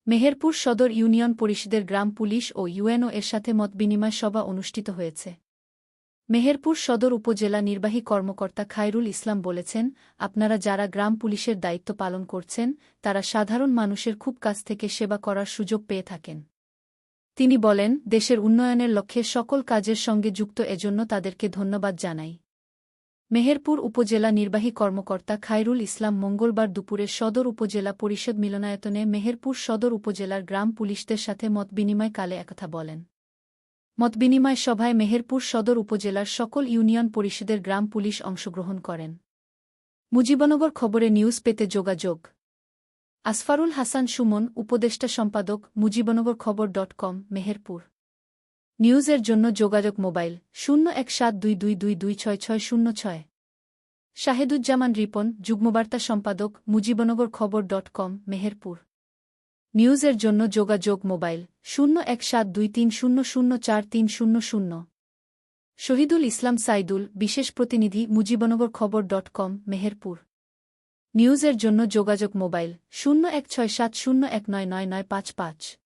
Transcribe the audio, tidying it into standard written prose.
মেহেরপুর সদর ইউনিয়ন পরিষদের গ্রাম পুলিশ ও ইউএনও এর সাথে মতবিনিময় সভা অনুষ্ঠিত হয়েছে। মেহেরপুর সদর উপজেলা নির্বাহী কর্মকর্তা খায়রুল ইসলাম বলেছেন, আপনারা যারা গ্রাম পুলিশের দায়িত্ব পালন করছেন, তারা সাধারণ মানুষের খুব কাছ থেকে সেবা করার সুযোগ পেয়ে থাকেন। তিনি বলেন, দেশের উন্নয়নের লক্ষ্যে সকল কাজের সঙ্গে যুক্ত এজন্য তাদেরকে ধন্যবাদ জানাই। মেহেরপুর উপজেলা নির্বাহী কর্মকর্তা খায়রুল ইসলাম মঙ্গলবার দুপুরে সদর উপজেলা পরিষদ মিলনায়তনে মেহেরপুর সদর উপজেলার গ্রাম পুলিশদের সাথে মতবিনিময়কালে একথা বলেন। মতবিনিময় সভায় মেহেরপুর সদর উপজেলার সকল ইউনিয়ন পরিষদের গ্রাম পুলিশ অংশগ্রহণ করেন। মুজিবনগর খবরে নিউজ পেতে যোগাযোগ। আসফারুল হাসান সুমন, উপদেষ্টা সম্পাদক, মুজিবনগরখবর.com, মেহেরপুর। নিউজের জন্য যোগাযোগ মোবাইল 017222266606। শাহেদুজ্জামান রিপন, যুগ্মবার্তা সম্পাদক, মুজিবনগরখবর.com, মেহেরপুর। নিউজের জন্য যোগাযোগ মোবাইল 017230043000। শহীদুল ইসলাম সাইদুল, বিশেষ প্রতিনিধি, মুজিবনগরখবর.com, মেহেরপুর। নিউজের জন্য যোগাযোগ মোবাইল 016701999955।